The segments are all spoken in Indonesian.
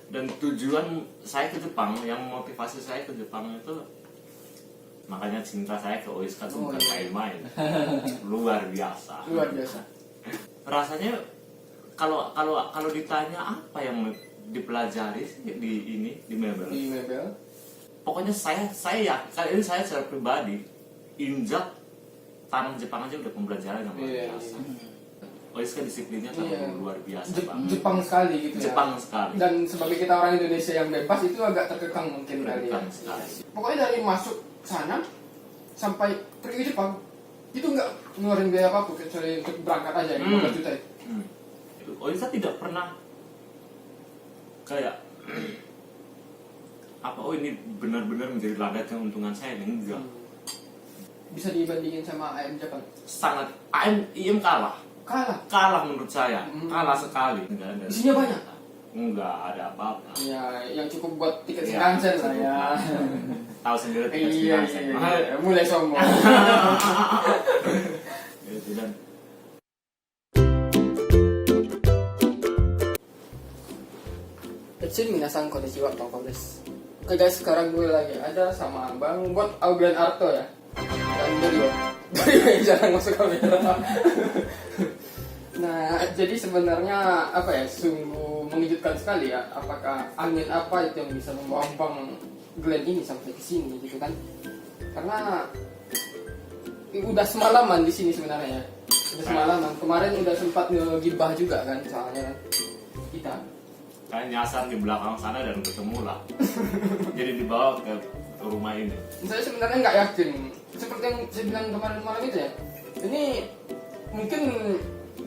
Dan tujuan saya ke Jepang, yang motivasi saya ke Jepang itu, makanya cinta saya ke OISCA itu bukan main-main. Luar biasa. Luar biasa. Rasanya kalau ditanya apa yang dipelajari sih di Mebel. Di Mebel. Pokoknya saya kali ini saya secara pribadi injak tanah Jepang aja udah pembelajaran yang luar biasa. OISCA disiplinnya luar biasa banget. Jepang sekali gitu ya. Jepang sekali. Dan sebagai kita orang Indonesia yang bebas itu agak terkekang mungkin kali ya. Sekali. Pokoknya dari masuk sana sampai pergi ke Jepang itu nggak ngeluarin biaya apa-apa kecuali untuk berangkat aja 15 juta ya. OISCA tidak pernah kayak ini benar-benar menjadi ladang keuntungan saya, enggak. Bisa dibandingin sama AM Jepang? Sangat IM kalah menurut saya. Kalah sekali. Enggak ada. Isinya banyak? Enggak ada apa-apa. Ya, yang cukup buat tiket Shinkansen lah ya. Tahu sendiri tiket Shinkansen. Iya, mulai sombong. Itu dan Minasan konnichiwa, Bang Fables. Oke guys, sekarang gue lagi ada sama Bang Bot Augian Arto ya. Dan Dorio yang jarang masuk kamera. Nah, jadi sebenarnya apa ya, sungguh mengejutkan sekali ya. Apakah angin apa itu yang bisa membawa Bang Glenn ini sampai ke sini gitu kan? Karena udah semalaman di sini sebenarnya ya. Udah semalaman. Kemarin udah sempat ngegibah juga kan soalnya kita. Saya nyasar di belakang sana dan ketemu lah. Jadi dibawa ke rumah ini. Saya sebenarnya nggak yakin. Seperti yang saya bilang kemarin malam itu ya. Ini mungkin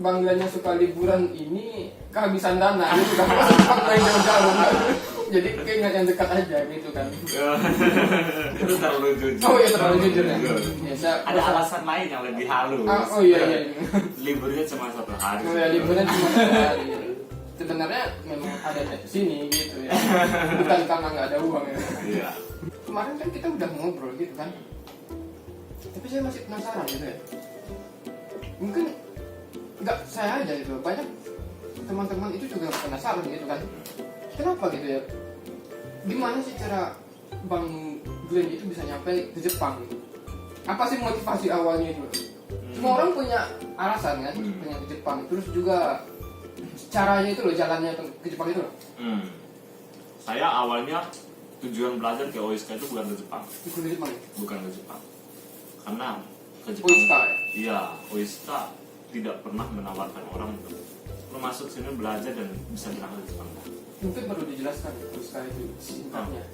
Bang Glenn yang suka liburan ini kehabisan dana. Ini sudah sempat main jauh-jauh. Jadi keingat yang dekat aja gitu kan. Itu terlalu jujur. Oh iya, terlalu jujur ya. Ada alasan lain yang lebih halus. Oh iya. Liburnya cuma 1 hari. Oh ya, liburan cuma 1 hari. Sebenarnya memang ada di sini gitu ya. Bukan karena nggak ada uang ya. Iya. Kemarin kan kita udah ngobrol gitu kan. Tapi saya masih penasaran gitu ya. Mungkin nggak saya aja gitu. Banyak teman-teman itu juga penasaran gitu kan. Kenapa gitu ya? Gimana sih cara Bang Glenn itu bisa nyampe ke Jepang gitu? Apa sih motivasi awalnya itu? Semua orang punya alasan kan, punya ke Jepang. Terus juga caranya itu loh, jalannya ke Jepang itu loh. Saya awalnya tujuan belajar ke OISCA itu bukan ke Jepang. Bukan ke Jepang ya? Bukan ke Jepang. Karena ke Jepang. OISCA ya? Iya, OISCA tidak pernah menawarkan orang untuk masuk sini belajar dan bisa berangkat ke Jepang. Mungkin perlu dijelaskan OISCA itu singkatnya.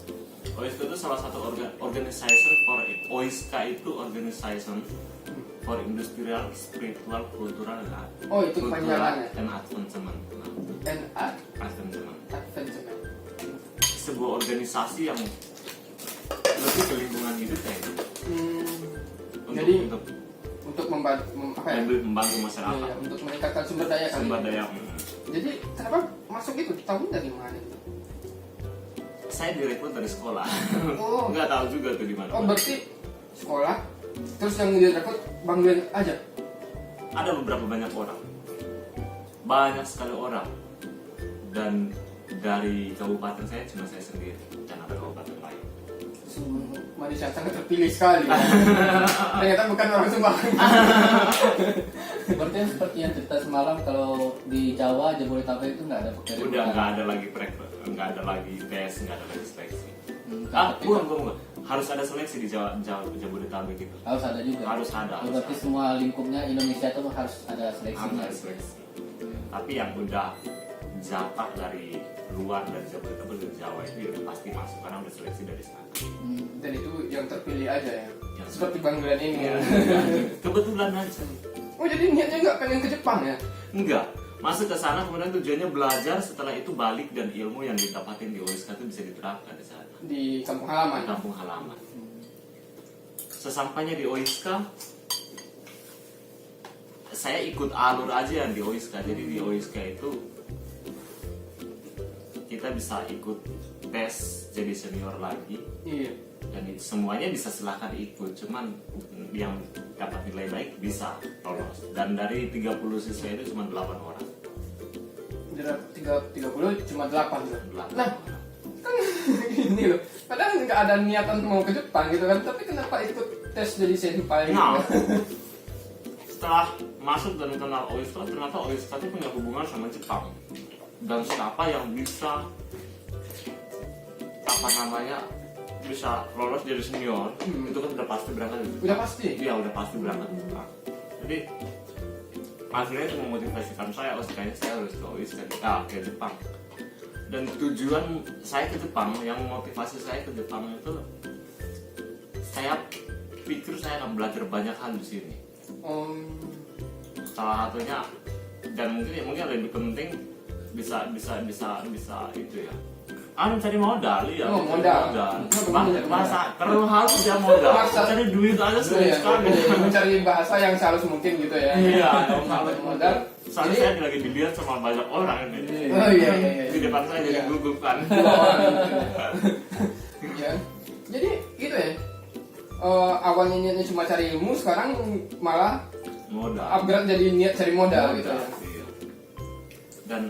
OISCA itu salah satu organization for OISCA itu organization for industrial, spiritual, cultural, Oh itu kepanjangannya. and advancement. Advancement. Sebuah organisasi yang lebih ke lingkungan hidup kayak gitu. Jadi untuk membantu masyarakat. Iya, untuk meningkatkan sumber daya kali. Sumber daya. Jadi kenapa masuk itu? Tahu dari mana? Saya direkrut dari sekolah. Oh. Nggak tahu juga tuh di mana. Oh berarti sekolah. Terus yang direkrut Bang Glenn aja? Ada banyak orang. Banyak sekali orang. Dan dari kabupaten saya cuma saya sendiri. Dan ada kabupaten lain. Manusia sangat terpilih sekali. Ternyata bukan orang sembarangan. Seperti yang cerita semalam, kalau di Jawa, Jabodetabek itu nggak ada pekerjaan. Udah nggak ada lagi nggak ada lagi tes, nggak ada lagi seleksi. Bukan. Harus ada seleksi di Jabodetabek gitu. Harus ada juga. Harus ada. Berarti semua lingkupnya Indonesia itu harus ada seleksinya. Harus ada seleksi. Tapi yang udah jatah dari luar dari Jabodetabek dari Jawa itu ya udah pasti masuk karena udah seleksi dari sana. Dan itu yang terpilih aja ya. Seperti Bang Glenn ini. Ya. Kebetulan aja. Oh jadi niatnya nggak pengen ke Jepang ya? Enggak. Masuk ke sana kemudian tujuannya belajar, setelah itu balik dan ilmu yang didapatin di OISCA itu bisa diterapkan di sana. Di kampung halaman. Di kampung halaman. Sesampainya di OISCA, saya ikut alur aja yang di OISCA. Jadi di OISCA itu kita bisa ikut tes jadi senior lagi. Iya. Dan semuanya bisa silahkan ikut, cuman yang dapat nilai baik bisa lolos. Dan dari 30 siswa itu cuma 8 orang. Jadi 30 ke 30 cuma 8 gitu. Delapan. Nah, kan ini loh. Padahal nggak ada niatan mau ke Jepang gitu kan, tapi kenapa ikut tes jadi senpai Nah, gitu? setelah masuk dan kenal Oiska, ternyata Oiska itu punya hubungan sama Jepang. Dan siapa yang bisa bisa lolos jadi senior, itu kan udah pasti berangkat dari Jepang. Udah pasti? Iya, udah pasti berangkat dari Jepang. Jadi akhirnya itu memotivasikan saya, kayaknya saya harus ke Oiska, ke Jepang. Dan tujuan saya ke Jepang, yang motivasi saya ke Jepang itu, saya pikir saya akan belajar banyak hal di sini. Salah satunya, dan mungkin yang lebih penting bisa itu ya. Cari modal, iya. Oh, modal. Bahasa terlalu halus ya modal. Cari duit aja sulit sekali. Mencari bahasa yang sehalus mungkin gitu ya. Iya, kalau modal. Soalnya saya lagi dilihat sama banyak orang ini. Oh iya. Di depan saya jadi gugup kan. Ya. Jadi gitu ya. Awalnya niatnya cuma cari ilmu, sekarang malah Modal. upgrade jadi niat cari modal gitu ya. Iya. Dan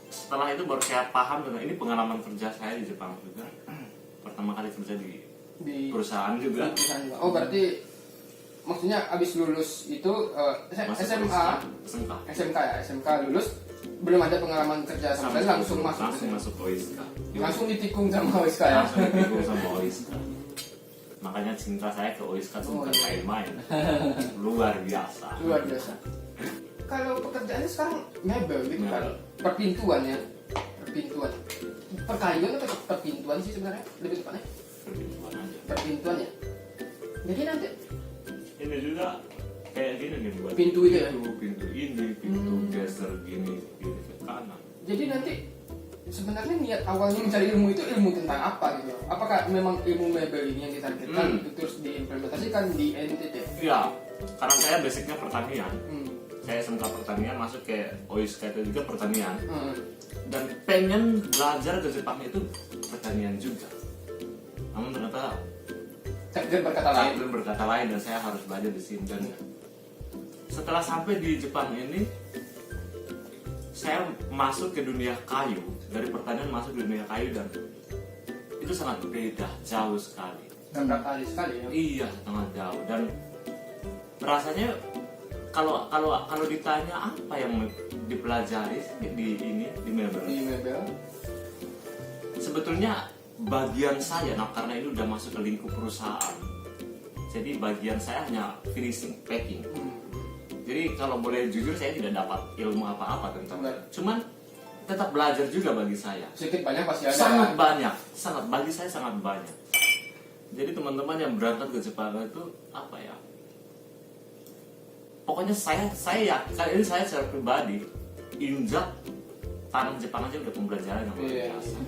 setelah itu baru saya paham dengan ini pengalaman kerja saya di Jepang juga. Pertama kali kerja di perusahaan juga. Oh berarti maksudnya abis lulus itu SMK ya, SMK lulus belum ada pengalaman kerja sama sekali, langsung masuk Oiska. Langsung ditikung sama Oiska ya. Langsung ditikung sama Oiska. Makanya cinta saya ke Oiska itu bukan main-main. Luar biasa. Kalau pekerjaannya sekarang mebel gitu kan, perpintuan. Perkayuan atau perpintuan sih sebenarnya lebih tepatnya? Perpintuan aja. Perpintuan ya. Jadi nanti ini juga kayak gini nih buat pintu itu ya? Pintu ini, pintu geser gini ke kanan. Jadi nanti sebenarnya niat awalnya mencari ilmu itu ilmu tentang apa gitu? Apakah memang ilmu mebel ini yang ditargetkan terus diimplementasikan di NTT? Iya, karena saya basicnya pertanian. Saya SMK pertanian, masuk ke Oiska itu juga pertanian. Dan pengen belajar ke Jepang itu pertanian juga. Namun ternyata takdir berkata lain dan saya harus belajar di sini. Dan setelah sampai di Jepang ini, saya masuk ke dunia kayu. Dari pertanian masuk ke dunia kayu dan itu sangat beda, jauh sekali. Gak kali sekali ya? Iya, sangat jauh. Dan rasanya kalau ditanya apa yang dipelajari di mebel, sebetulnya bagian saya, karena ini udah masuk ke lingkup perusahaan, jadi bagian saya hanya finishing packing. Jadi kalau boleh jujur saya tidak dapat ilmu apa-apa tentang itu. Cuman tetap belajar juga bagi saya. Sedikit banyak pasti ada. Sangat banyak, bagi saya sangat banyak. Jadi teman-teman yang berangkat ke Jepang itu apa ya? Pokoknya saya kali ini saya secara pribadi injak tanah Jepang aja udah pembelajaran yang luar biasa.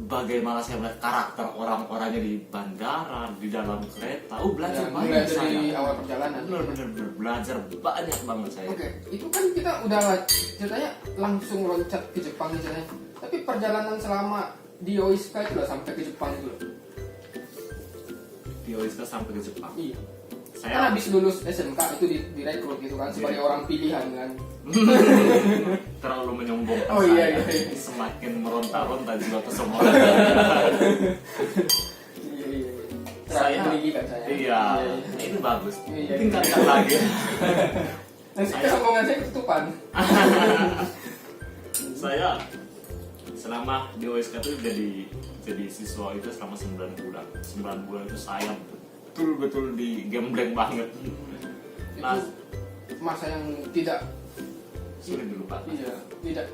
Bagaimana saya melihat karakter orang-orangnya di bandara, di dalam kereta, belajar banyak saya. Dari awal perjalanan. Benar belajar banyak banget saya. Oke, itu kan kita udah ceritanya langsung loncat ke Jepang ceritanya. Tapi perjalanan selama di Oiska itu lah sampai ke Jepang itu loh. Di Oiska sampai ke Jepang. Iya. Saya kan habis lulus SMK itu direkrut gitu kan sebagai orang pilihan kan. Terlalu menyombongkan Oh iya. Semakin meronta-ronta jiwa kesombongan. Iya. Saya tinggi kan saya. Iya. Ini bagus. Iya. Tingkatkan lagi. Nanti kesombongan saya ketutupan. Saya selama di OSK itu jadi siswa itu selama 9 bulan. 9 bulan itu saya betul di gembleng banget. Nah, Itu masa yang tidak sulit dilupakan. Iya, tidak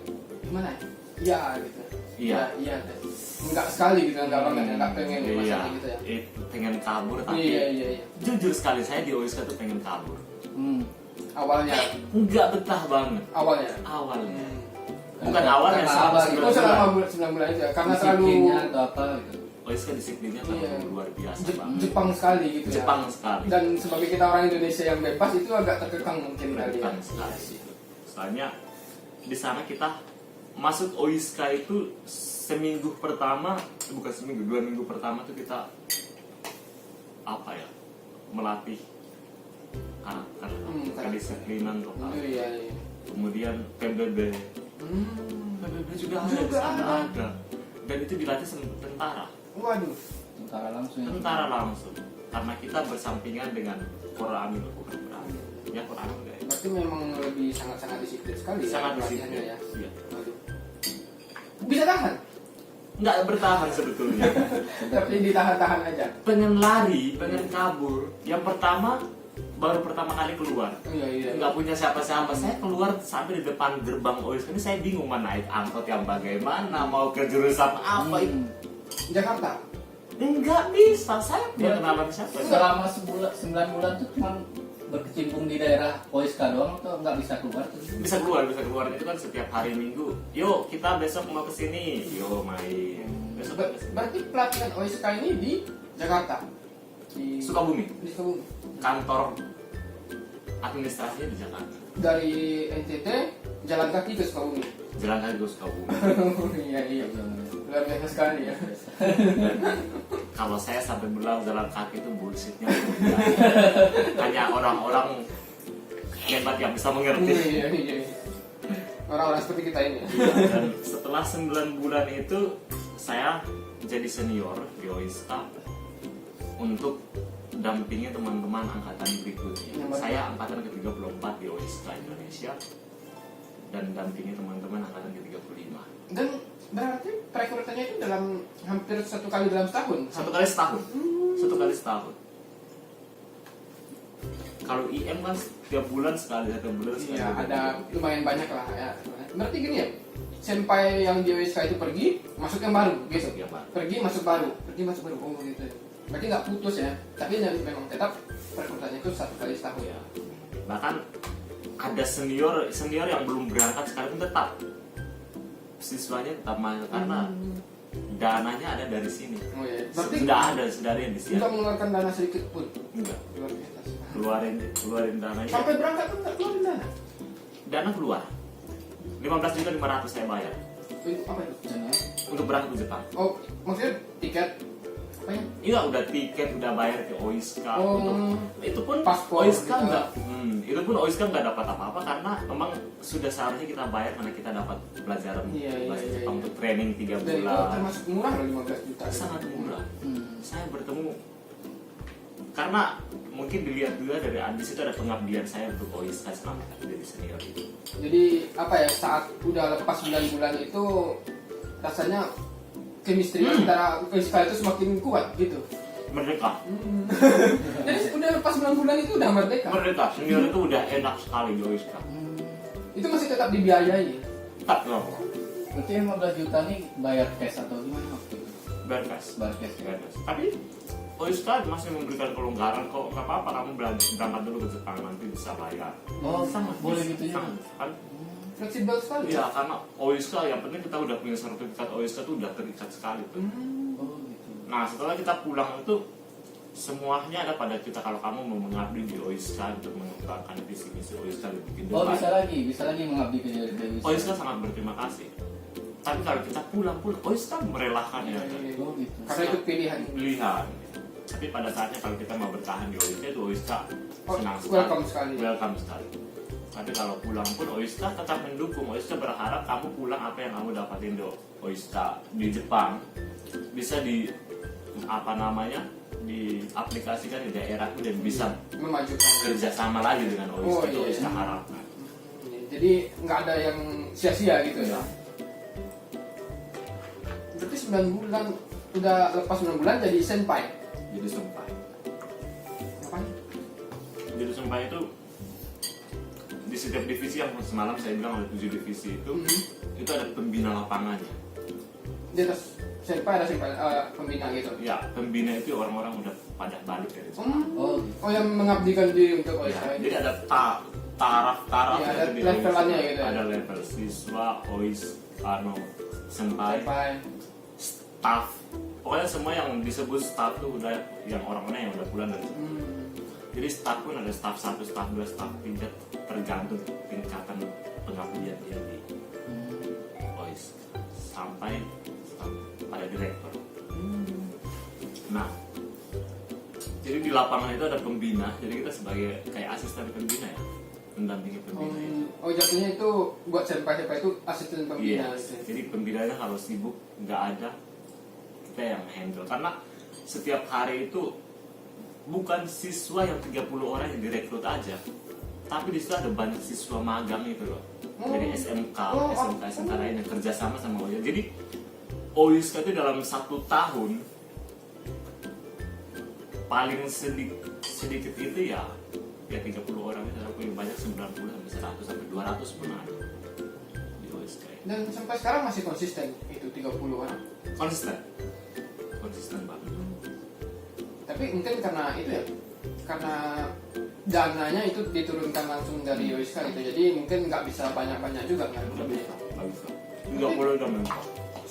gimana ya? Iya gitu. Iya. Enggak sekali gitu, enggak pengen Iya. gitu ya. Pengen kabur tapi Iya. jujur sekali saya di OSK tuh pengen kabur. Awalnya Enggak betah banget. awalnya. Bukan awalnya Itu selama 9 bulan itu ya, karena terlalu disiplinnya atau apa gitu. OSK disiplinnya terlalu luar biasa banget. Jepang sekali gitu ya. Jepang sekali. Dan sebagai kita orang Indonesia yang bebas itu agak terkekang mungkin kali ya. Jepang sekali sih. Soalnya di sana kita masuk OISKA itu seminggu pertama, bukan seminggu, 2 minggu pertama tuh kita apa ya, melatih karakter, kedisiplinan total. Iya. Kemudian PBB, PBB juga ada di Juga sana, ada. ada. Dan itu dilatih sama tentara. Waduh. Tentara langsung. Tentara langsung. Karena kita bersampingan dengan Koramil, bukan Koramil. Ya Koramil enggak ya? Berarti memang lebih sangat-sangat disiplin sekali Sangat ya pelatihannya disiplin. ya. Iya. Waduh. Bisa tahan, Nggak bertahan sebetulnya. tapi ditahan-tahan aja. Pengen lari, pengen kabur. Yang pertama, baru pertama kali keluar. Iya. Nggak punya siapa-siapa. Saya keluar sampai di depan gerbang OIS. Ini saya bingung mau naik angkot yang bagaimana, mau ke jurusan apa itu. Jakarta. Nggak bisa, saya Dia- belum kenalan siapa. Selama 9 bulan tuh cuma berkecimpung di daerah Oiska doang atau nggak bisa keluar tuh? Bisa keluar itu kan setiap hari Minggu. Yuk kita besok mau kesini, yuk main. Besok kesini. Berarti pelatihan OSK ini di Jakarta. Di Sukabumi, Di Sukabumi. kantor administrasinya di Jakarta. Dari NTT jalan kaki ke Sukabumi. Jalan kaki ke Sukabumi. Iya. Luar biasa sekali ya. Kalau saya sampai bilang jalan kaki itu bullshitnya. Hanya orang-orang hebat yang bisa mengerti. Iya. Orang-orang seperti kita ini. Dan setelah 9 bulan itu saya jadi senior di OISKA untuk dampingi teman-teman angkatan berikutnya. Yang baru. Saya angkatan ke-34 di OISKA Indonesia dan dampingi teman-teman angkatan ke-35. Dan berarti perekrutannya itu dalam hampir 1 kali dalam setahun. Satu kali setahun. Kalau IM kan setiap bulan sekali, setiap bulan sekali. Iya, ada lumayan banyak lah ya. Berarti gini ya, senpai yang di OSK itu pergi, masuk yang baru, gitu. Masuk yang baru. Pergi masuk baru. Oh gitu. Berarti nggak putus ya. Tapi memang tetap perekrutannya itu 1 kali setahun. Ya. Bahkan ada senior yang belum berangkat sekarang tetap siswanya tetap masuk karena dananya ada dari sini. Oh iya. Berarti Sudah ada yang nggak disiapkan. mengeluarkan dana sedikit pun. Enggak. Luar biasa sih. Keluarin dananya. Sampai berangkat pun nggak keluarin dana. Dana keluar. 15.500.000 saya bayar Itu apa itu? Jangan. untuk berangkat ke Jepang. Oh, maksudnya tiket apa ya? Iya udah tiket, udah bayar ke OISKA. Oh. Itu pun Paspor OISKA kita. enggak. Itu pun OISKA nggak dapat apa-apa karena memang sudah seharusnya kita bayar karena kita dapat pelajaran Iya, bahasa iya, Jepang iya. untuk training 3 Dan itu bulan. termasuk murah loh 15 juta. Sangat murah. Hmm. Saya bertemu karena mungkin dilihat juga dari Andis itu ada pengabdian saya untuk OISKA selama jadi senior itu. Jadi apa ya, saat udah lepas 9 bulan itu rasanya chemistry antara OSK itu semakin kuat gitu. Merdeka. Jadi udah lepas 9 bulan itu udah merdeka. Merdeka, senior itu udah enak sekali di OISKA. Itu masih tetap dibiayai. Tak loh, Berarti 15 juta nih bayar cash atau gimana waktu itu? berkas. Bayar cash ya? Berkas. Tapi OISKA masih memberikan kelonggaran kok, nggak apa-apa kamu berangkat dulu ke Jepang nanti bisa bayar. Oh, boleh gitu ya? Sangat. Kan? Fleksibel sekali. Iya, karena OISKA yang penting kita udah punya sertifikat OISKA itu udah terikat sekali tuh. Oh gitu. Nah setelah kita pulang itu semuanya ada pada kita kalau kamu mau mengabdi di OISKA untuk mengembangkan visi misi OISKA lebih Oh depan. bisa lagi mengabdi ke Dewi. OISKA sangat berterima kasih. Tapi kalau kita pulang OISKA merelakan ya. Oh gitu. Karena itu pilihan. Pilihan. Tapi pada saatnya kalau kita mau bertahan di OISKA itu OISKA Oh, senang welcome sekali. Welcome sekali. Tapi kalau pulang pun OISKA tetap mendukung. OISKA berharap kamu pulang apa yang kamu dapatin di OISKA di Jepang bisa diaplikasikan di daerahku dan bisa Memajukan. kerjasama lagi dengan OISKA. Oh, Itu iya. OISKA harapkan. Jadi nggak ada yang sia-sia gitu ya. Iya. Berarti 9 bulan udah lepas 9 bulan jadi senpai. Jadi senpai. Ngapain? Jadi senpai itu di setiap divisi yang semalam saya bilang ada 7 divisi itu ada pembina lapangannya. Di atas senpai ada senpai pembina gitu. Ya, pembina itu orang-orang udah pada balik dari Jepang. Oh gitu. Oh, yang mengabdikan diri untuk Ya, OSK. jadi ada taraf-taraf Iya, ada di levelannya OISKA. gitu ya. Ada level siswa, senpai, Senpai. staff. Pokoknya semua yang disebut staff itu udah yang orang-orang yang udah pulang dari Jepang. Jadi staff pun ada staff 1, staff 2, staff 3 tergantung tingkatan pengabdian dia di OISKA sampai pada direktur. Nah, jadi di lapangan itu ada pembina. Jadi kita sebagai kayak asisten pembina ya. mendampingi pembina itu. Oh jatuhnya itu buat senpai-senpai itu asisten pembina Iya, gitu. jadi pembinanya kalau sibuk nggak ada, kita yang handle. Karena setiap hari itu bukan siswa yang 30 orang yang direkrut aja, tapi di situ ada banyak siswa magang itu loh, dari SMK, SMK lain yang kerjasama sama OISKA. Jadi OISKA itu dalam 1 tahun paling sedikit itu ya 30 orang itu, tapi banyak 90 sampai 100 sampai 200 pun ada di OISKA. Dan sampai sekarang masih konsisten itu 30 orang. Konsisten banget. Tapi mungkin karena itu ya, karena dananya itu diturunkan langsung dari OISKA gitu, jadi mungkin nggak bisa banyak-banyak juga kan. Nggak bisa 30 udah mentok.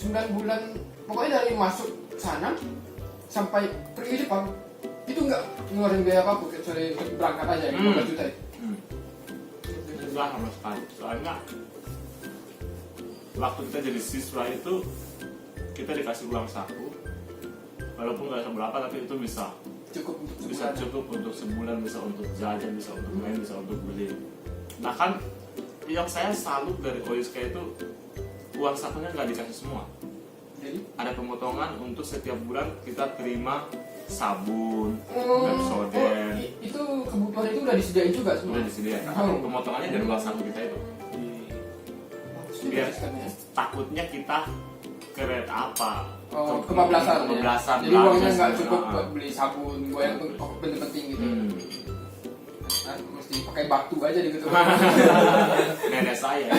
9 bulan pokoknya dari masuk sana sampai pergi Jepang itu nggak ngeluarin biaya apa kecuali untuk berangkat aja 15 juta itu. Enggak sama sekali. Soalnya waktu kita jadi siswa itu kita dikasih uang saku, walaupun nggak seberapa tapi itu bisa Cukup untuk bisa sebulan. cukup untuk sebulan, bisa untuk jajan, bisa untuk main, bisa untuk beli. Bahkan yang saya salut dari OISKA itu uang sakunya nggak dikasih semua. Jadi Ada pemotongan untuk setiap bulan kita terima sabun, oh, Pepsodent, itu kebutuhan itu udah disediain juga semua. udah disediakan. Oh. Pemotongannya dari uang saku kita itu. Bagus juga Biar sistemnya. takutnya kita keret apa? Oh, kebablasan. Kebablasan. Jadi uangnya belanja nggak semua. cukup buat beli sabun, gue yang penting-penting gitu. Nah, mesti pakai batu aja gitu. Nenek saya.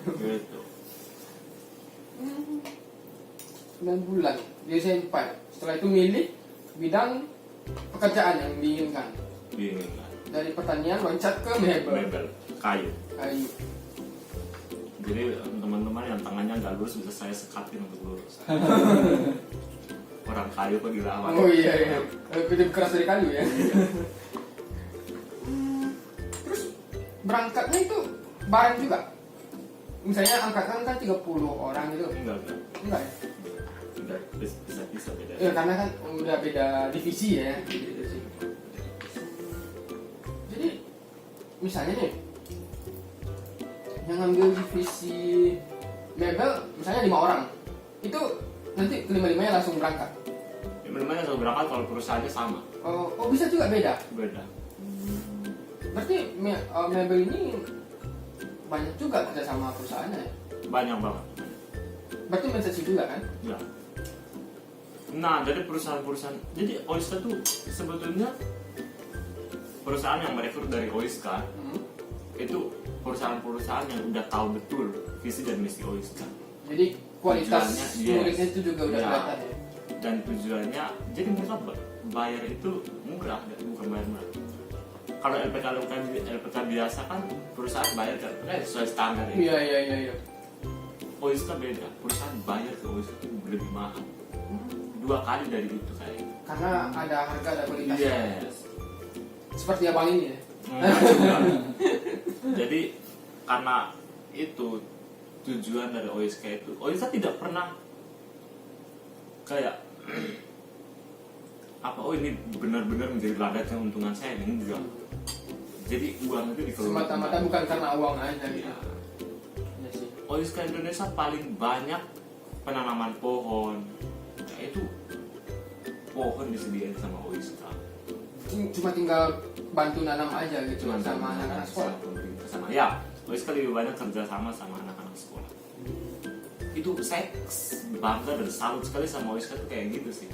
Gitu. 9 bulan dia SMP. Setelah itu milih bidang pekerjaan yang diinginkan. Bingung kan? Dari pertanian loncat ke mebel, Mebel, kayu. kayu. Jadi teman-teman yang tangannya nggak lurus bisa saya sekatin untuk lurus. Orang kayu kok dirawat. Oh iya iya. Lebih keras dari kayu ya. Terus berangkatnya itu bareng juga. Misalnya angkatan kan 30 orang gitu. Enggak. Enggak ya? Enggak, bisa beda. Ya karena kan udah beda divisi ya. Jadi misalnya nih yang ngambil divisi mebel misalnya 5 orang, itu nanti kelima-limanya langsung berangkat. Memang kalau berangkat kalau perusahaannya sama. Oh bisa juga beda. Beda. Berarti mebel ini banyak juga kerja sama perusahaannya ya? Banyak banget. Berarti mencaci juga kan? Ya. Nah, dari perusahaan-perusahaan, jadi OISKA tuh sebetulnya perusahaan yang merekrut dari OISKA itu perusahaan-perusahaan yang udah tahu betul visi dan misi OISKA. Jadi kualitas Tujuannya, muridnya itu juga udah Ya. kelihatan ya? Dan tujuannya, jadi mereka bayar itu murah, bukan bayar murah. Kalau LPK biasa kan perusahaan bayar kan sesuai standar ya. Iya. OISKA beda, perusahaan bayar ke OISKA itu lebih mahal, 2 kali dari itu kayaknya. Karena ada harga, ada kualitas. Yes. Seperti abang ini ya? Jadi karena itu tujuan dari OISKA itu, OISKA tidak pernah kayak apa, oh ini benar-benar menjadi ladang keuntungan saya, ini enggak. Jadi uang itu dikelola Semata-mata bukan karena uang aja gitu. ya. Iya sih. OISKA Indonesia paling banyak penanaman pohon, itu pohon disediain sama OISKA. Cuma tinggal bantu nanam aja gitu Cuma sama anak-anak sekolah. sama ya, OISKA lebih banyak kerja sama anak-anak sekolah. Itu saya bangga dan salut sekali sama OISKA tuh kayak gitu sih.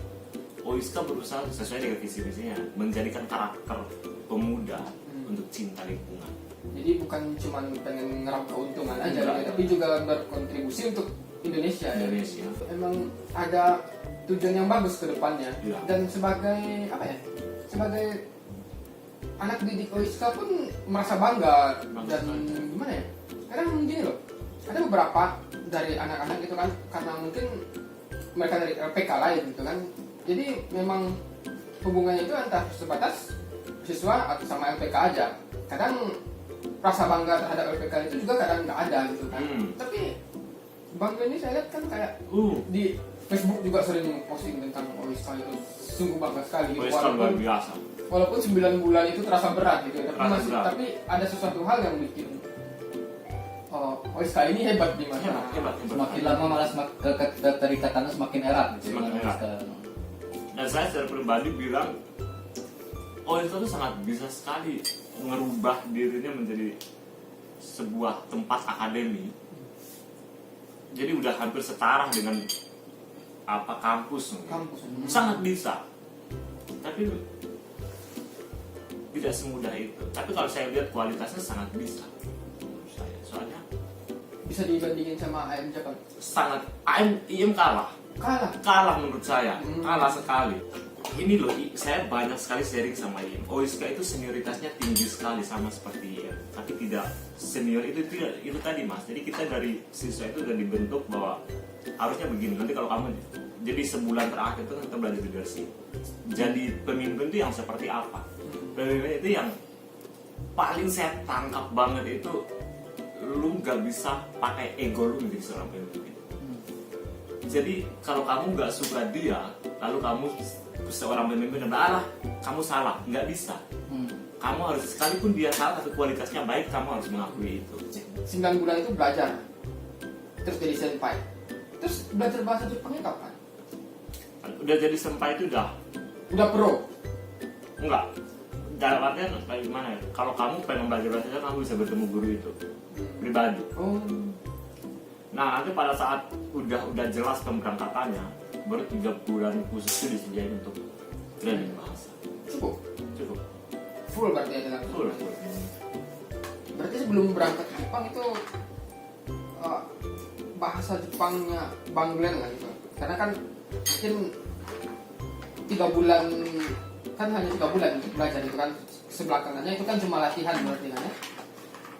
OISKA berusaha sesuai dengan visi misinya menjadikan karakter pemuda untuk cinta lingkungan. Jadi bukan cuma pengen ngerap keuntungan aja Enggak. gitu, tapi juga berkontribusi untuk Indonesia. Ya. Indonesia. Emang ada tujuan yang bagus ke depannya. Iya. Dan sebagai apa ya? Sebagai anak didik OISKA pun merasa bangga dan gimana ya? Kadang gini loh, ada beberapa dari anak-anak itu kan karena mungkin mereka dari LPK lain gitu kan. Jadi memang hubungannya itu antara sebatas siswa atau sama LPK aja. Kadang rasa bangga terhadap LPK itu juga kadang nggak ada gitu kan. Tapi bangga ini saya lihat kan kayak di Facebook juga sering posting tentang OISKA itu, sungguh bangga sekali gitu. OISKA luar biasa. Walaupun 9 bulan itu terasa berat gitu, tapi Terasa berat. tapi ada sesuatu hal yang bikin OISKA ini hebat di mana? Hebat. Semakin lama malah keterikatannya semakin erat gitu. Semakin dengan erat. sekarang. Dan saya secara pribadi bilang, OISKA itu sangat bisa sekali merubah dirinya menjadi sebuah tempat akademi. Jadi udah hampir setara dengan kampus. Kampus. Sangat bisa. Tapi tidak semudah itu. Tapi kalau saya lihat kualitasnya sangat bisa. Menurut saya. Soalnya Bisa dibandingin sama IM Japan. sangat IM kalah. Kalah menurut saya. Kalah sekali. Ini loh, saya banyak sekali sharing sama IM. OISKA itu senioritasnya tinggi sekali sama seperti IM. Tapi tidak senior itu tadi mas. Jadi kita dari siswa itu udah dibentuk bahwa harusnya begini. Nanti kalau kamu jadi sebulan terakhir itu kan kita belajar leadership. Jadi pemimpin itu yang seperti apa? Pemimpin itu yang paling saya tangkap banget itu, lu gak bisa pakai ego lu menjadi seorang pemimpin. Jadi kalau kamu gak suka dia, lalu kamu seorang pemimpin dan kamu salah, nggak bisa. Kamu harus, sekalipun dia salah tapi kualitasnya baik, kamu harus mengakui itu. 9 bulan itu belajar, terus jadi senpai. Terus belajar bahasa Jepangnya kapan? Udah jadi senpai itu udah pro. enggak. Dalam artian kayak gimana ya? Kalau kamu pengen belajar bahasa Jepang, kamu bisa bertemu guru itu pribadi. Oh. Nah nanti pada saat udah jelas pemberangkatannya, baru 3 bulan khusus itu disediain untuk training bahasa. Cukup. Full berarti ya dengan Full. Berarti sebelum berangkat ke Jepang itu bahasa Jepangnya Banglen lah gitu. Karena kan mungkin 3 bulan, kan hanya 3 bulan untuk belajar itu kan. Sebelakangannya itu kan cuma latihan berarti kan ya.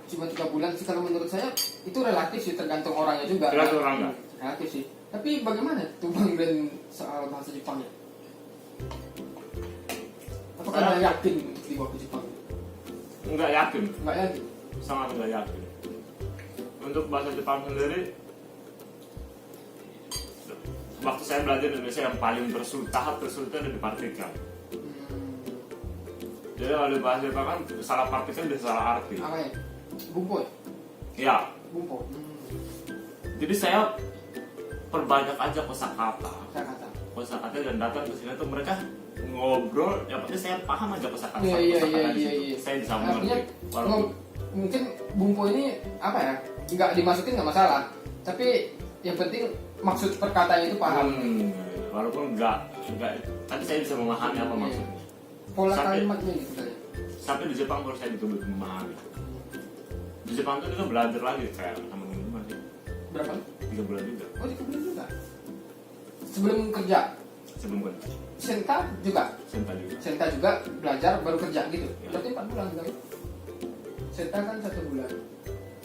Cuma 3 bulan sih kalau menurut saya itu relatif sih, tergantung orangnya juga. Tergantung orangnya. Relatif sih. Tapi bagaimana tuh Banglen soal bahasa Jepangnya? Apakah Anda yakin dibawa ke Jepang? Enggak yakin. Enggak yakin. Sangat nggak yakin. Untuk bahasa Jepang sendiri, waktu saya belajar di Indonesia yang paling tahap tersulit ada di partikel. Jadi kalau di bahasa Jepang kan salah partikel bisa salah arti. Apa ya? Bumpo ya? Ya. Bumpo. Jadi saya perbanyak aja kosakata. Kata. Dan datang ke sini tuh mereka ngobrol, yang penting saya paham aja kosakata. Iya. Saya bisa Artinya mengerti. Walaupun mungkin Bumpo ini apa ya? Nggak dimasukin nggak masalah. Tapi yang penting maksud perkataannya itu paham. walaupun enggak, tapi saya bisa memahami apa maksudnya. Pola Sampai- kalimatnya gitu kali. Sampai di Jepang baru saya betul-betul memahami. Di Jepang tuh kita belajar lagi kayak sama teman sih. Berapa? 3 bulan juga Oh, 3 bulan juga. Sebelum kerja, sebelum kerja. Senta juga. Senta juga belajar baru kerja gitu. Ya. Berarti 4 bulan kan? Senta kan 1 bulan.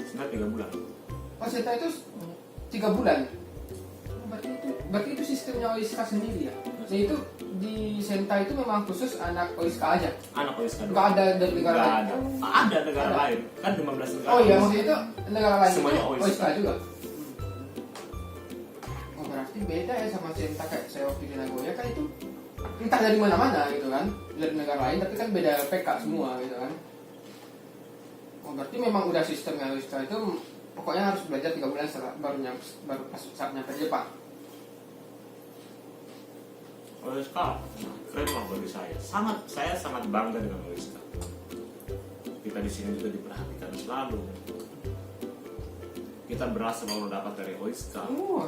Sebentar 3 bulan. Oh, Senta itu 3 bulan. Berarti itu sistemnya OISKA sendiri ya. Nah itu di Senta itu memang khusus anak OISKA aja. Anak OISKA doang. Nggak ada dari negara Nggak lain. ada. Ada negara Ada. lain. Kan 15 negara. Oh iya, maksudnya itu negara lain Semuanya itu OISKA. OISKA juga. Oh berarti beda ya sama Senta kayak saya waktu di Nagoya kan itu entah dari mana-mana gitu kan, dari negara lain tapi kan beda PK semua gitu kan. Oh berarti memang udah sistemnya OISKA itu pokoknya harus belajar 3 bulan setelah baru pas saat nyampe Jepang. OISKA keren lah bagi saya. Saya sangat bangga dengan OISKA. Kita di sini juga diperhatikan selalu. Kita berasa bahwa dapat dari OISKA. Oh,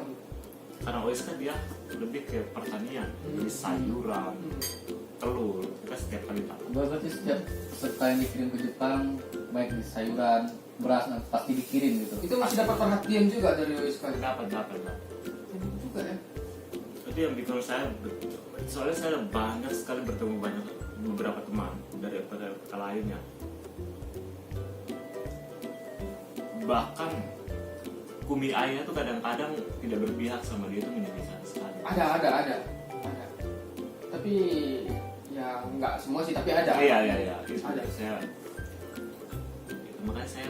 Karena OISKA dia lebih ke pertanian, lebih sayuran, telur. Kita setiap kali dapat. Berarti setiap peserta yang dikirim ke Jepang, baik di sayuran, beras, pasti dikirim gitu. itu masih dapat perhatian juga dari OISKA. Dapat. Ini juga ya. Itu yang bikin saya, soalnya saya banyak sekali bertemu beberapa teman dari kota lainnya. Bahkan Kumi Ayah tuh kadang-kadang tidak berpihak sama dia, itu menyedihkan sekali. Ada. Tapi ya nggak semua sih, tapi ada. Iya. Itu Ada. makanya saya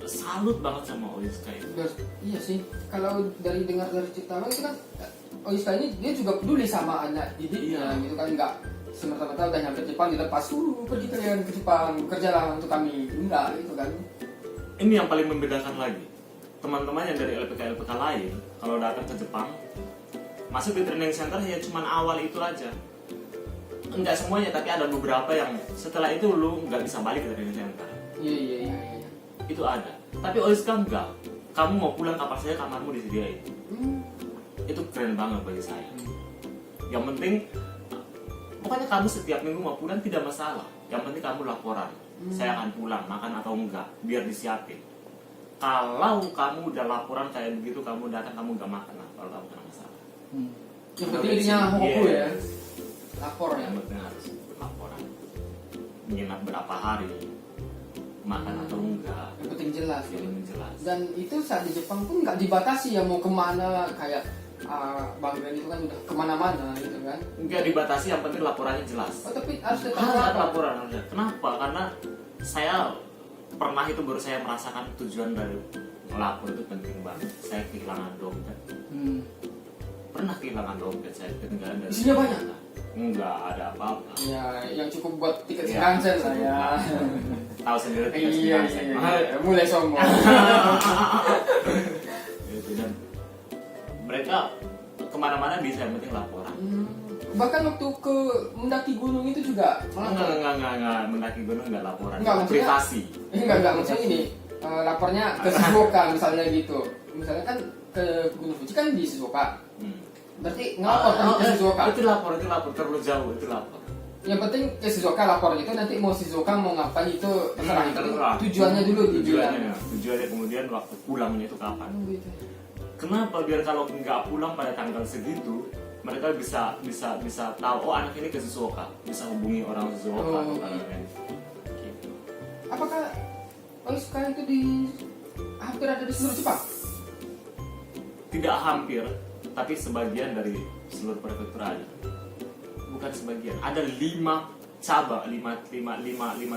salut banget sama Oiska itu. Iya sih, kalau dari dengar dari cerita Bang itu kan Oiska ini dia juga peduli sama anak didiknya gitu kan, nggak semerta-merta udah nyampe Jepang dilepas pergi kalian ke Jepang kerjalah untuk kami, enggak gitu kan. Ini yang paling membedakan lagi, teman-teman yang dari LPK lain kalau datang ke Jepang masuk di training center ya cuman awal itu aja, enggak semuanya, tapi ada beberapa yang setelah itu lu nggak bisa balik ke training center. Iya. Itu ada, tapi Oiska enggak, kamu mau pulang kapan saja kamarmu disediain. Itu keren banget bagi saya. Yang penting pokoknya kamu setiap minggu mau pulang tidak masalah, yang penting kamu laporan, saya akan pulang makan atau enggak biar disiapin. Kalau kamu udah laporan kayak begitu, kamu datang kamu nggak makan, nah, kalau kamu kena masalah. Yang penting intinya hoku ya, lapor ya. Yang penting harus laporan, menginap berapa hari, makan atau enggak, Yang penting jelas ya. yang penting jelas. Dan itu saat di Jepang pun nggak dibatasi ya mau kemana, kayak Bang Ben itu kan udah kemana-mana gitu kan. Enggak dibatasi, yang penting laporannya jelas. Oh tapi harus tetap Harus ada lapor. laporan harusnya. Kenapa? Karena saya pernah itu baru saya merasakan tujuan dari melapor itu penting banget. Saya kehilangan dompet. Pernah kehilangan dompet saya ketinggalan dari Isinya banyak? Enggak ada apa-apa. Ya yang cukup buat tiket Iya, Shinkansen lah ya. Tahu sendiri tiket Iya, Shinkansen. mulai sombong. Gitu, dan mereka kemana-mana bisa, yang penting laporan. Bahkan waktu ke mendaki gunung itu juga Enggak, mendaki gunung enggak laporan. Enggak, maksudnya- Privasi. enggak maksudnya ini lapornya ke Shizuoka misalnya gitu. Misalnya kan ke Gunung Fuji kan di Shizuoka. Berarti ngelapor kan ke Shizuoka. Itu lapor terlalu jauh, itu lapor. Yang penting ke Shizuoka lapor gitu, nanti mau Shizuoka mau ngapain itu terserah. Itu Terserah. tujuannya dulu dibilang. Tujuannya kemudian waktu pulangnya itu kapan. Gitu. Kenapa? Biar kalau nggak pulang pada tanggal segitu, mereka bisa tahu, oh anak ini ke Shizuoka, bisa hubungi orang Shizuoka atau kalian. Gitu. Apakah sekarang itu di hampir ada di seluruh Jepang? Tidak hampir, tapi sebagian dari seluruh prefektur ada. Bukan sebagian, ada 5 cabang, 5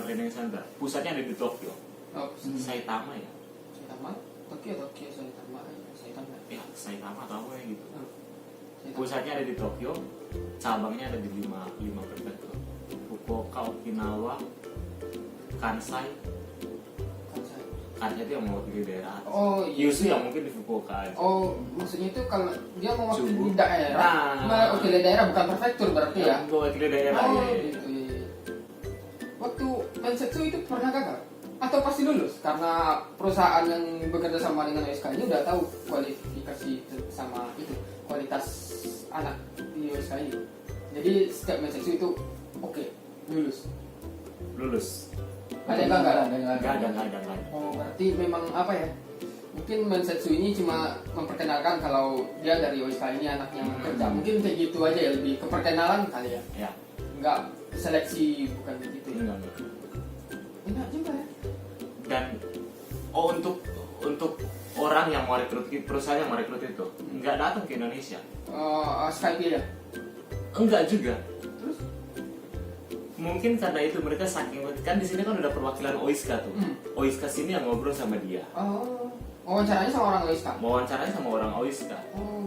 training center. Pusatnya ada di Tokyo. Oh, Saitama ya. Saitama, Tokyo, Saitama. Ya, Saitama tahu ya gitu. Saitama. Pusatnya ada di Tokyo, cabangnya ada di 5 prefektur. Fukuoka, Okinawa, Kansai. Kansai itu yang mewakili daerah. Oh iya. Kyushu yang mungkin di Fukuoka aja. Oh, maksudnya itu kalau dia mewakili Chubu. daerah, Nah. mewakili daerah bukan prefektur berarti ya? Yang mewakili daerah Oh, ya. gitu. Iya. Waktu Mensetsu itu pernah gagal? Atau pasti lulus? Karena perusahaan yang bekerja sama dengan OSK ini udah tahu kualifikasi sama itu, kualitas anak di OSK ini. Jadi setiap Mensetsu itu oke, lulus. Lulus. Ada yang gagal? Nggak ada. Oh, berarti memang apa ya? Mungkin Mensetsu ini cuma memperkenalkan kalau dia dari OSK ini anaknya kerja. Mungkin kayak gitu aja ya, lebih ke perkenalan kali ya. Ya. Enggak seleksi, bukan begitu ya. Enggak. Enak juga ya. Dan untuk orang yang mau rekrut, perusahaan yang mau rekrut itu nggak datang ke Indonesia. Skype ya. Enggak juga. Terus? Mungkin karena itu mereka saking, kan di sini kan udah perwakilan Oiska tuh. Oiska sini yang ngobrol sama dia. Oh, wawancaranya sama orang OSK. Wawancaranya sama orang Oiska. Oh,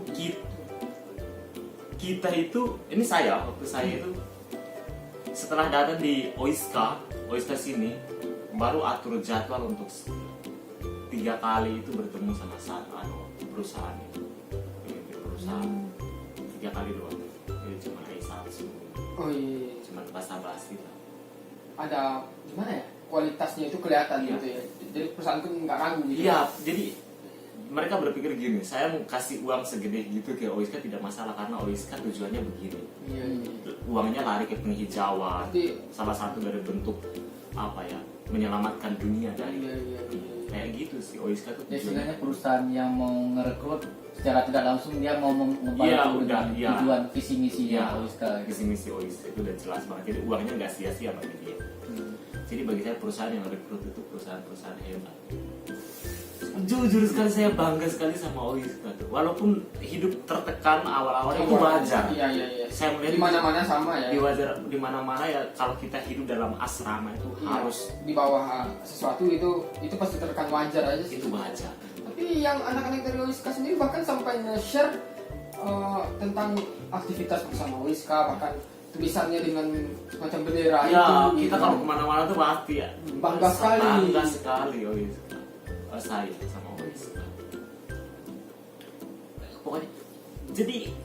Kita itu, ini waktu saya itu setelah datang di Oiska sini baru atur jadwal untuk 3 kali itu bertemu sama perusahaan itu. Perusahaan 3 kali doang. Jadi cuma satu. oh iya. Cuma basa-basi lah. Ada gimana ya? Kualitasnya itu kelihatan Iya. gitu ya. Jadi perusahaan pun nggak ragu gitu. Iya, jadi mereka berpikir gini, saya mau kasih uang segede gitu ke Oiska tidak masalah karena Oiska tujuannya begini. Iya. Uangnya lari ke penghijauan. Berarti Salah satu dari bentuk apa ya? Menyelamatkan dunia dari iya. kayak gitu sih Oiska tuh Ya tujuannya. sebenarnya perusahaan yang mau ngerekrut secara tidak langsung dia mau membantu Iya, dengan iya. tujuan visi misinya Iya, Oiska. visi misi Oiska itu udah jelas banget. Jadi uangnya nggak sia-sia bagi dia. Jadi bagi saya perusahaan yang rekrut itu perusahaan hebat. jujur sekali saya bangga sekali sama Oiska tuh. Walaupun hidup tertekan awal-awalnya itu wajar. Iya. Saya melihat Di mana-mana sama ya. di mana-mana ya, kalau kita hidup dalam asrama itu harus di bawah sesuatu itu pasti tertekan, wajar aja sih. itu wajar. Tapi yang anak-anak dari Oiska sendiri bahkan sampai nge-share tentang aktivitas bersama Oiska, bahkan tulisannya dengan semacam bendera Ya, itu. kita kalau kemana-mana tuh pasti ya Bangga sekali. Bangga sekali Oiska. Saya sama Oiska. Pokoknya, jadi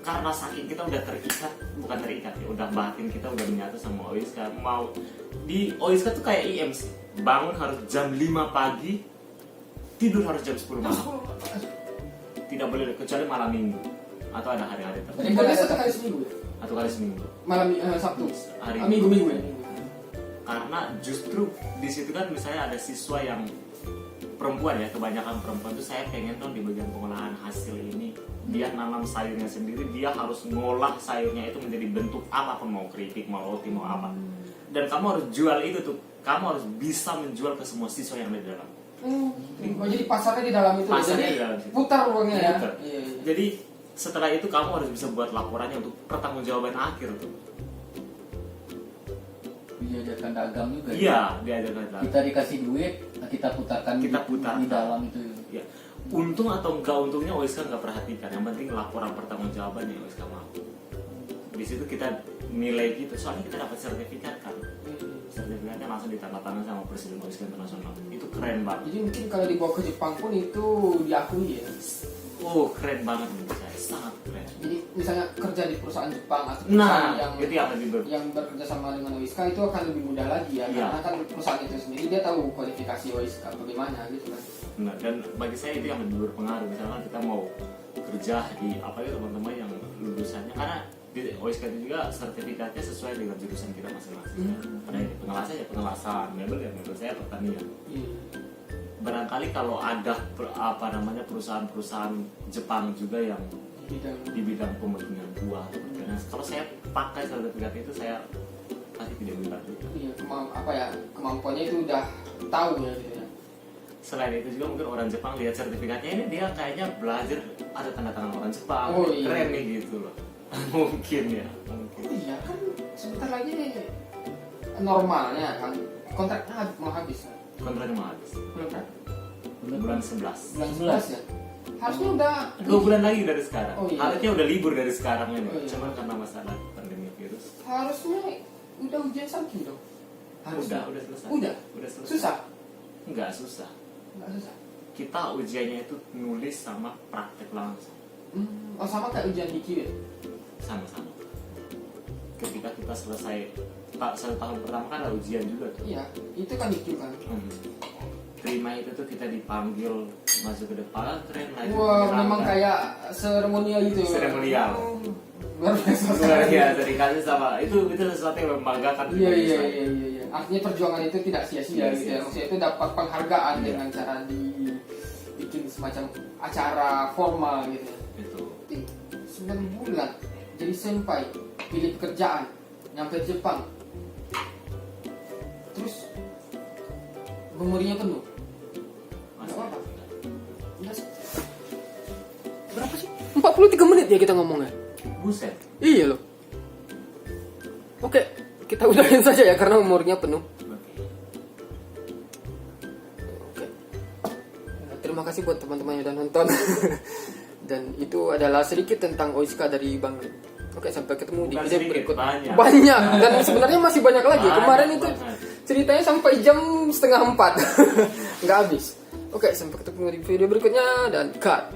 karena saking kita udah terikat, bukan terikat ya, udah batin kita udah menyatu sama Oiska. Mau di Oiska tuh kayak IM sih. Bangun harus jam 5 pagi, tidur harus jam 10 malam. Tidak boleh kecuali malam minggu atau ada hari-hari tertentu. Jadi boleh satu kali seminggu ya? Atau kali seminggu. Malam Sabtu, Hari minggu ya. Karena justru di situ kan misalnya ada siswa yang perempuan ya, kebanyakan perempuan tuh saya pengen dong di bagian pengolahan hasil ini dia nanam sayurnya sendiri, dia harus ngolah sayurnya itu menjadi bentuk apapun, mau keripik, mau roti, mau apa. Dan kamu harus jual itu tuh, kamu harus bisa menjual ke semua siswa yang ada di dalam. Oh, jadi pasarnya di dalam itu. Pasarnya Jadi di dalam situ. putar uangnya ya. Putar. Iya. Jadi setelah itu kamu harus bisa buat laporannya untuk pertanggungjawaban akhir tuh. Diajarkan dagang juga. Iya, diajarkan dagang. Kita dikasih duit, kita putarkan Kita putarkan. di dalam itu. Ya, untung atau enggak untungnya Oiska nggak perhatikan. Yang penting laporan pertanggungjawaban yang Oiska mau. Di situ kita nilai gitu. Soalnya kita dapat sertifikat kan. Sertifikatnya langsung ditandatangan sama Presiden Oiska Internasional. Itu keren banget. Jadi mungkin kalau dibawa ke Jepang pun itu diakui ya. Oh, keren banget menurut saya. Sangat keren. Jadi misalnya kerja di perusahaan Jepang atau perusahaan Nah, itu yang lebih yang bekerja sama dengan Oiska itu akan lebih mudah lagi ya. Iya. Karena kan perusahaan itu sendiri dia tahu kualifikasi Oiska bagaimana gitu kan. Nah, dan bagi saya itu yang lebih berpengaruh. Misalnya kita mau kerja di apa ya, teman-teman yang lulusannya, karena di OISK itu juga sertifikatnya sesuai dengan jurusan kita masing-masing. Karena ini pengelasan ya pengelasan, mebel ya mebel, saya pertanian. Barangkali kalau ada perusahaan-perusahaan Jepang juga yang di bidang pemurnian buah, dan kalau saya pakai sertifikat itu saya pasti tidak bilang juga. Iya, kemampuannya itu udah tahu ya gitu ya. Selain itu juga mungkin orang Jepang lihat sertifikatnya ini, dia kayaknya belajar ada tanda tangan orang Jepang. Oh, iya. Keren nih gitu loh. Mungkin ya, mungkin. Oh iya kan sebentar lagi normalnya kan kontraknya mau habis kan. Kontraknya mau habis. Bulan berapa? Bulan 11. Bulan 11 ya. Harusnya udah 2 bulan lagi dari sekarang. Oh, iya. Harusnya udah libur dari sekarang ini. Oh, iya. Cuman karena masalah pandemi virus. harusnya udah ujian saking dong. Harusnya. Udah selesai. Udah selesai. susah. Enggak susah. Nggak susah. Kita ujiannya itu nulis sama praktek langsung. Oh sama kayak ujian IQ ya. Sama-sama. Ketika kita selesai 1 tahun pertama kan ada ujian juga tuh. Iya, itu kan IQ kan. Terima itu tuh kita dipanggil masuk ke depan, keren lagi. Wah, memang kayak seremonial gitu. Seremonial. Luar biasa. luar biasa dikasih sama itu sesuatu yang membanggakan. Iya. Artinya perjuangan itu tidak sia-sia gitu ya. Maksudnya itu dapat penghargaan dengan cara dibikin semacam acara formal gitu. Itu. Tapi 9 bulan jadi senpai, pilih pekerjaan, nyampe Jepang. Terus memorinya penuh. Nggak apa-apa. Berapa sih? 43 menit ya kita ngomongnya. Buset. Iya loh. Oke, kita udahin saja ya karena umurnya penuh. Oke. Terima kasih buat teman-teman yang udah nonton. Dan itu adalah sedikit tentang Oiska dari Bang. Oke, sampai ketemu di Bukan video sedikit, berikut. banyak. Dan sebenarnya masih banyak lagi. Banyak Kemarin itu banget. ceritanya sampai jam 3:30. Nggak habis. Oke, sampai ketemu di video berikutnya dan cut.